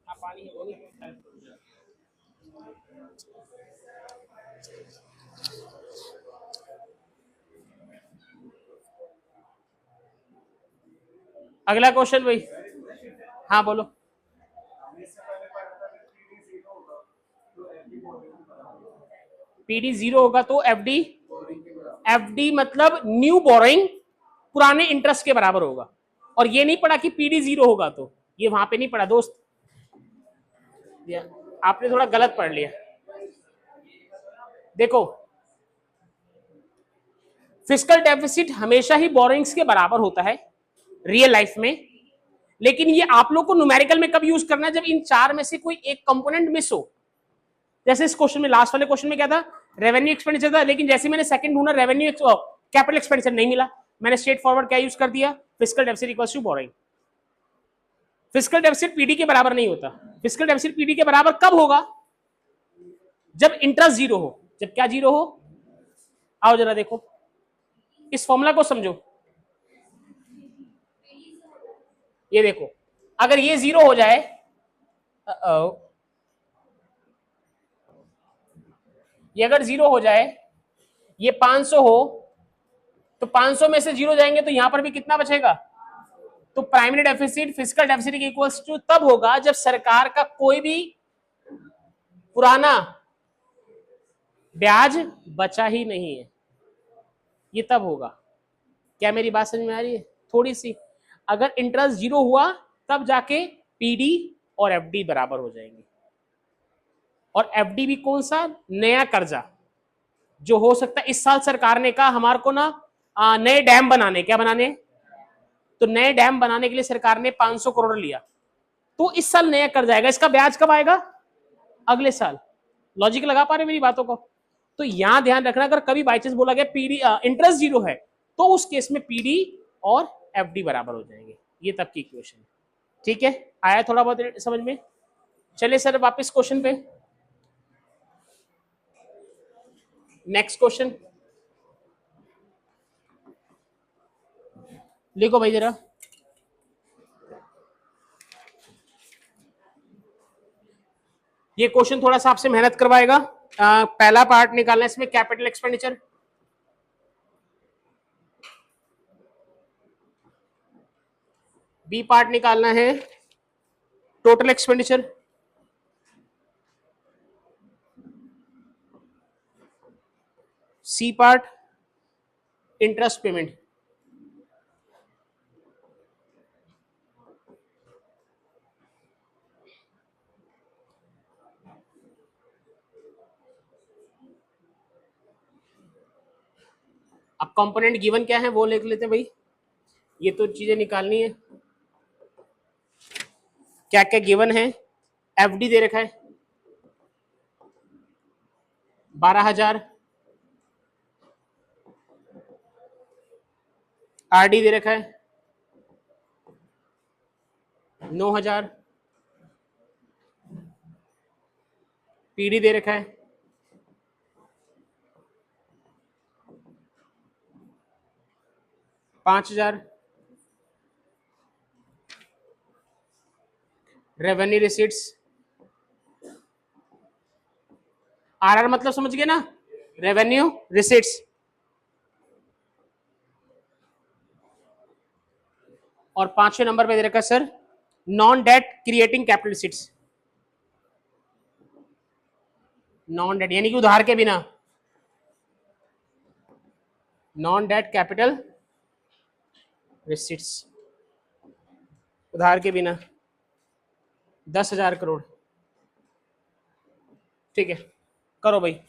हाँ पानी है, वो नहीं। अगला क्वेश्चन भाई। हाँ बोलो। पीडी 0 होगा तो एफडी, एफडी मतलब न्यू बोरोइंग पुराने इंटरेस्ट के बराबर होगा। और ये नहीं पढ़ा कि पीडी 0 होगा, तो ये वहां पे नहीं पढ़ा दोस्त, आपने थोड़ा गलत पढ़ लिया। देखो फिस्कल डेफिसिट हमेशा ही बोरोइंग्स के बराबर होता है रियल लाइफ में, लेकिन ये आप लोग को न्यूमेरिकल में कब यूज करना है? जब इन चार में से कोई एक कंपोनेंट मिस हो। जैसे इस क्वेश्चन में, लास्ट वाले क्वेश्चन में क्या था? रेवेन्यू एक्सपेंडिचर था, लेकिन जैसे मैंने सेकंड ढूंढा रेवेन्यू कैपिटल एक्सपेंडिचर नहीं मिला, मैंने स्ट्रेट फॉरवर्ड क्या यूज कर दिया? Fiscal deficit equals to borrowing. Fiscal deficit PD के बराबर नहीं होता। फिस्कल डेफिसिट पीडी के बराबर कब होगा? जब इंटरेस्ट 0 हो। जब क्या 0 हो? आओ जरा देखो, इस फॉर्मूला को समझो। ये देखो, अगर ये 0 हो जाए, ये अगर 0 हो जाए, ये 500 हो, तो 500 में से 0 जाएंगे तो यहां पर भी कितना बचेगा? तो primary deficit fiscal deficit equals to तब होगा जब सरकार का कोई भी पुराना ब्याज बचा ही नहीं है, ये तब होगा। क्या मेरी बात समझ में आ रही है थोड़ी सी? अगर इंटरेस्ट 0 हुआ तब जाके पीडी और एफडी बराबर हो जाएंगे। और एफडी भी कौन सा? नया कर्जा जो हो सकता है। इस साल सरकार ने कहा हमारे को ना नए डैम बनाने, क्या बनाने? तो नए डैम बनाने के लिए सरकार ने 500 करोड़ लिया, तो इस साल नया कर जाएगा, इसका ब्याज कब आएगा? अगले साल। लॉजिक लगा पा रहे मेरी बातों को? तो यहां ध्यान रखना, अगर कभी बाई चांस बोला गया पीडी इंटरेस्ट जीरो है, तो उस केस में पीडी और एफडी बराबर हो जाएंगे। ये तब की इक्वेशन। ठीक है, आया थोड़ा बहुत समझ में? चलिए सर वापस क्वेश्चन पे। नेक्स्ट क्वेश्चन लिखो भाई जरा। ये क्वेश्चन थोड़ा सा आपसे मेहनत करवाएगा। पहला पार्ट निकालना है इसमें कैपिटल एक्सपेंडिचर, बी पार्ट निकालना है total expenditure, C part interest payment. अब कंपोनेंट गिवन क्या है वो लिख लेते हैं भाई। ये तो चीजें निकालनी है, क्या क्या गिवन है। एफडी दे रखा है 12,000, आरडी दे रखा है 9,000, पीडी दे रखा है 5,000, रेवेन्यू रिसीट्स, आरआर मतलब समझ गए ना, रेवेन्यू रिसीट्स। और 5वें नंबर पे दे रखा है sir non debt creating capital receipts, non debt यानी कि उधार के बिना, नॉन डेट कैपिटल रिसीट्स, उधार के बिना 10,000 करोड़। ठीक है, करो भाई,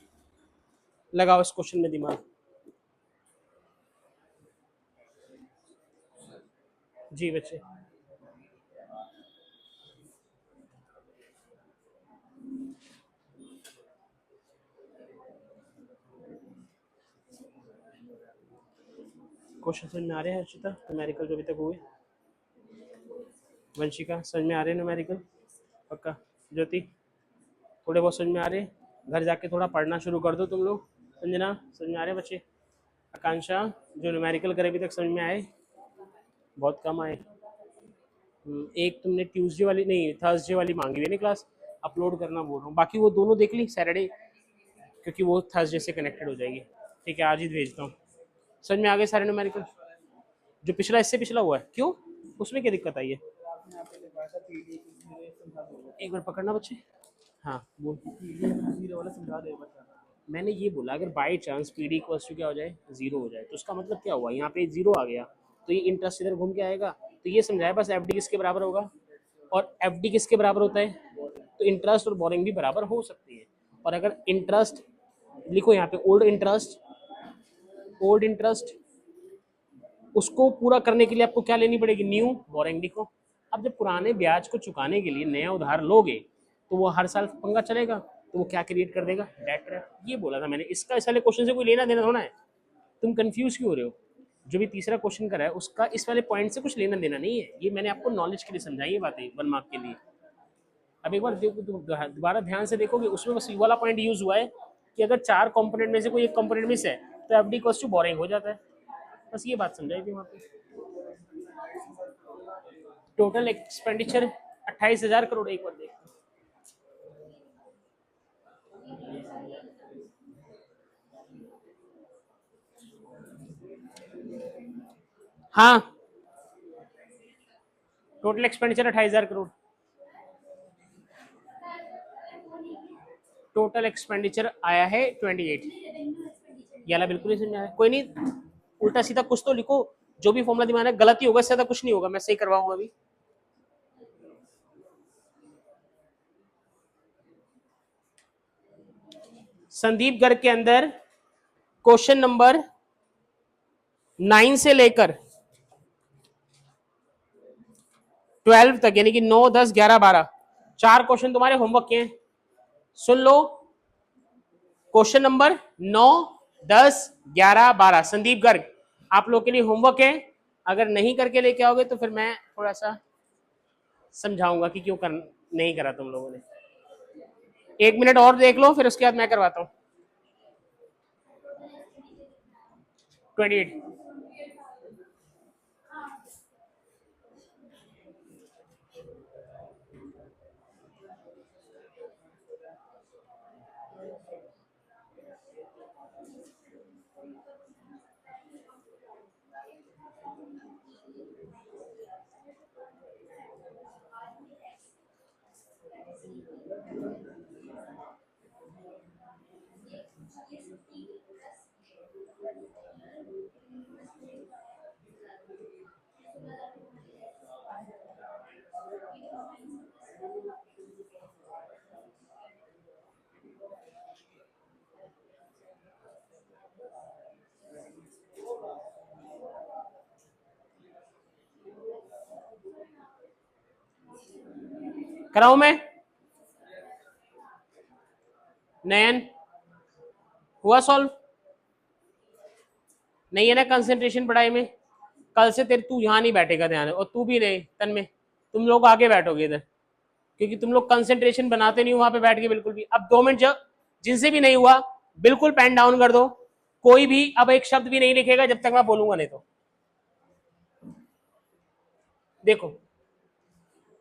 लगाओ इस क्वेश्चन में दिमाग। जी बच्चे, क्वेश्चन समझ में आ रहे हैं हर्षिता? न्यूमेरिकल जो अभी तक हुए, वंशिका समझ में आ रहे हैं न्यूमेरिकल? पक्का? ज्योति थोड़े बहुत समझ में आ रहे हैं? घर जाके थोड़ा पढ़ना शुरू कर दो तुम लोग। संजना समझ में आ रहे हैं बच्चे? आकांक्षा जो न्यूमेरिकल करे अभी तक समझ में आए? बहुत कम आए। एक तुमने ट्यूसडे वाली नहीं थर्सडे वाली मांगी हुई है ना क्लास, अपलोड करना बोल रहा हूँ। बाकी वो दोनों देख ली सैटरडे, क्योंकि वो थर्सडे से कनेक्टेड हो जाएगी। ठीक है, आज ही भेजता हूँ। समझ में आ गए सारे न्यूमेरिकल? जो पिछला इससे पिछला हुआ है, क्यों उसमें क्या दिक्कत आई है? एक बार पकड़ना बच्चे। हाँ बोल। मैंने ये बोला अगर by chance P D equals to क्या हो जाए, जीरो हो जाए, तो उसका मतलब क्या हुआ, यहाँ पे जीरो आ गया तो ये इंटरेस्ट इधर घूम के आएगा। तो ये समझाया बस एफ डी किसके बराबर होगा, और एफ डी किसके बराबर होता है, तो इंटरेस्ट और बोरिंग भी बराबर हो सकती है। और अगर इंटरेस्ट लिखो यहाँ पे ओल्ड इंटरेस्ट उसको पूरा करने के लिए आपको क्या लेनी पड़ेगी, न्यू बोरिंग लिखो। अब जब पुराने ब्याज को चुकाने के लिए नया उधार लोगे तो वो हर साल पंगा चलेगा, तो वो क्या क्रिएट कर देगा, डेट ट्रैप। ये बोला था मैंने, इसका इस वाले क्वेश्चन से कोई लेना देना थोड़ा है। तुम कंफ्यूज क्यों हो रहे हो? जो भी तीसरा क्वेश्चन करा है उसका इस वाले पॉइंट से कुछ लेना देना नहीं है। ये मैंने आपको नॉलेज के लिए समझाई ये बातें 1 मार्क के लिए। अब एक बार दोबारा ध्यान से देखोगे, उसमें बस ये वाला पॉइंट यूज हुआ है कि अगर 4 कंपोनेंट में से कोई एक कंपोनेंट मिस है तो F D equals to borrowing हो जाता है। बस ये बात समझाई थी वहाँ पे। Total expenditure 28,000 crore. एक बार देख, हाँ total expenditure 28,000 crore. Total expenditure आया है 28। ये बिल्कुल ही समझ आया? कोई नहीं, उल्टा सीधा कुछ तो लिखो, जो भी फॉर्मूला दिमाग है गलती होगा, इससे ज्यादा कुछ नहीं होगा, मैं सही करवाऊंगा अभी। संदीप गर्ग के अंदर क्वेश्चन नंबर 9 से लेकर 12 तक, यानी कि 9, 10, 11, 12, 4 क्वेश्चन तुम्हारे होमवर्क के हैं। सुन लो, क्वेश्चन नंबर 9, 10, 11, 12 संदीप गर्ग आप लोग के लिए होमवर्क है। अगर नहीं करके लेके आओगे तो फिर मैं थोड़ा सा समझाऊंगा कि क्यों कर नहीं करा तुम लोगों ने। 1 मिनट और देख लो, फिर उसके बाद मैं करवाता हूँ। 28। कराऊं मैं? नयन हुआ सॉल्व? नहीं है ना कंसंट्रेशन पढ़ाई में? कल से तेरे तू यहाँ नहीं बैठेगा ध्यान है, और तू भी नहीं तन में, तुम लोग आगे बैठोगे इधर, क्योंकि तुम लोग कंसंट्रेशन बनाते नहीं हो वहां पे बैठ के बिल्कुल भी। अब 2 मिनट जब जिनसे भी नहीं हुआ बिल्कुल पेन डाउन कर दो, कोई भी अब एक शब्द भी नहीं लिखेगा जब तक मैं बोलूंगा नहीं तो। देखो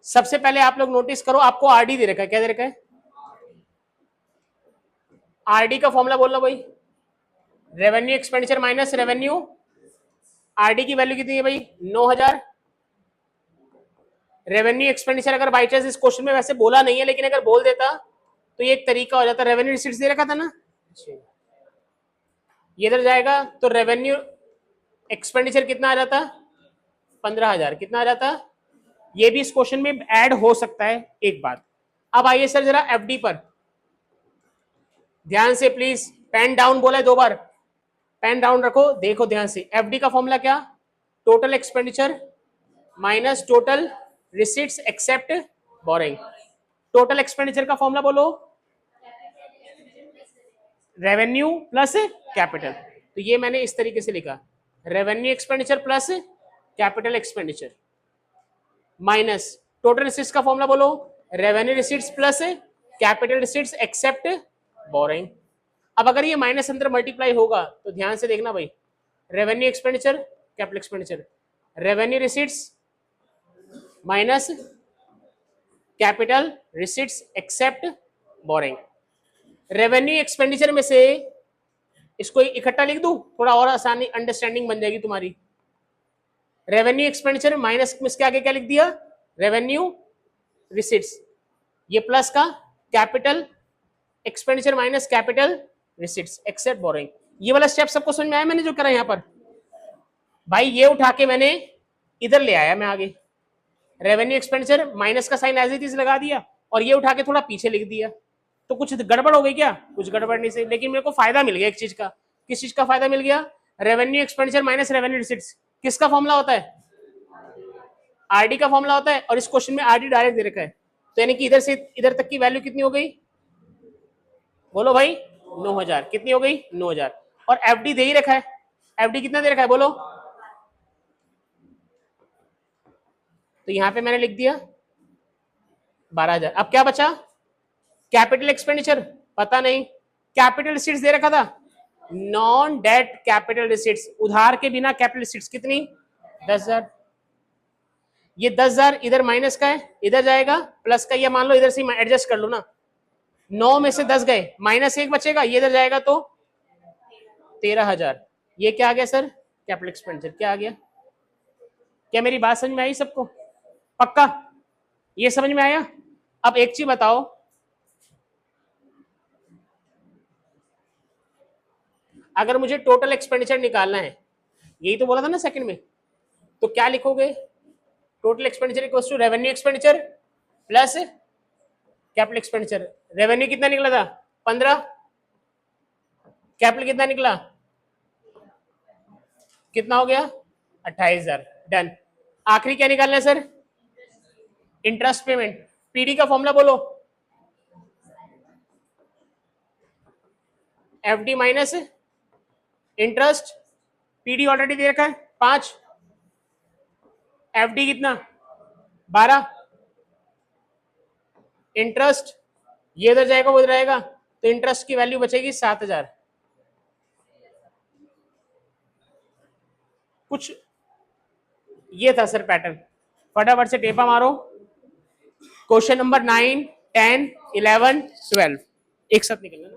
सबसे पहले आप लोग नोटिस करो, आपको आरडी दे रखा है, क्या दे रखा है? आरडी का फॉर्मूला बोलना भाई, revenue expenditure minus revenue. RD की वैल्यू कितनी है भाई? 9000। रेवेन्यू एक्सपेंडिचर अगर बाई चांस इस क्वेश्चन में वैसे बोला नहीं है, लेकिन अगर बोल देता तो ये एक तरीका हो जाता। रेवेन्यू रिसीट्स दे रखा था ना, ये इधर जाएगा तो रेवेन्यू एक्सपेंडिचर कितना आ जाता? 15,000। कितना आ जाता? ये भी इस क्वेश्चन में ऐड हो सकता है एक बात। अब आइए सर जरा एफडी पर ध्यान से प्लीज, पेन डाउन बोला है 2 बार, पेन डाउन रखो, देखो ध्यान से। एफडी का फॉर्मूला क्या? Total expenditure minus total receipts except borrowing. Total expenditure का फॉर्मूला बोलो, रेवेन्यू प्लस कैपिटल। तो ये मैंने इस तरीके से लिखा, revenue expenditure plus capital expenditure minus total receipts का फॉर्मूला बोलो, revenue receipts plus capital receipts except borrowing. अब अगर ये माइनस अंदर मल्टीप्लाई होगा तो ध्यान से देखना भाई, revenue expenditure capital expenditure, revenue receipts minus capital receipts except borrowing. Revenue expenditure में से इसको इकट्ठा लिख दूं, थोड़ा और आसानी अंडरस्टैंडिंग बन जाएगी तुम्हारी। रेवेन्यू एक्सपेंडिचर माइनस में इसके आगे क्या लिख दिया? रेवेन्यू रिसीट्स, ये प्लस का capital expenditure minus capital receipts except borrowing. ये वाला स्टेप सबको समझ में आया मैंने जो करा यहाँ पर? भाई ये उठा के मैंने इधर ले आया मैं आगे, रेवेन्यू एक्सपेंडिचर माइनस का साइन एज इट इज लगा दिया, और ये उठा के थोड़ा पीछे लिख दिया। तो कुछ गड़बड़ हो गई क्या? कुछ गड़बड़ नहीं से, लेकिन मेरे को फायदा मिल गया एक चीज का। किस चीज का फायदा मिल गया? Revenue expenditure minus revenue receipts किसका फॉर्मूला होता है? आरडी का फॉर्मूला होता है, और इस क्वेश्चन में आरडी डायरेक्ट दे रखा है। तो यानी कि इधर से इधर तक की वैल्यू कितनी हो गई? बोलो भाई 9000। कितनी हो गई? 9000। और एफडी दे ही रखा है, एफडी कितना दे रखा है बोलो? तो यहां पे मैंने लिख दिया 12,000। अब क्या बचा? कैपिटल एक्सपेंडिचर पता नहीं, कैपिटल रिसीट्स दे रखा था, नॉन डेट कैपिटल रिसीट्स, उधार के बिना कैपिटल रिसीट्स कितनी? 10,000। ये 10,000 इधर माइनस का है, इधर जाएगा प्लस का, ये मान लो इधर से एडजस्ट कर लो ना, 9 में से 10 गए, माइनस 1 बचेगा, ये इधर जाएगा तो 13,000। ये क्या आ गया सर? Capital expenditure. क्या आ गया? क्या मेरी बात समझ में आई सबको? पक्का ये समझ में आया? अब एक चीज बताओ, अगर मुझे टोटल एक्सपेंडिचर निकालना है, यही तो बोला था ना सेकंड में, तो क्या लिखोगे? Total expenditure equals to revenue expenditure plus capital expenditure. Revenue कितना निकला था? 15। कैपिटल कितना निकला? कितना हो गया? 28,000। डन। आखिरी क्या निकालना है सर? इंटरेस्ट पेमेंट, पीडी का फॉर्मूला बोलो, FD minus interest, PD already दे रखा है 5, एफडी कितना 12, इंटरेस्ट ये इधर जाएगा वो इधर आएगा, तो इंटरेस्ट की वैल्यू बचेगी 7000। कुछ ये था सर पैटर्न, फटाफट से टेपा मारो। क्वेश्चन नंबर 9, 10, 11, 12 एक साथ निकलना ना।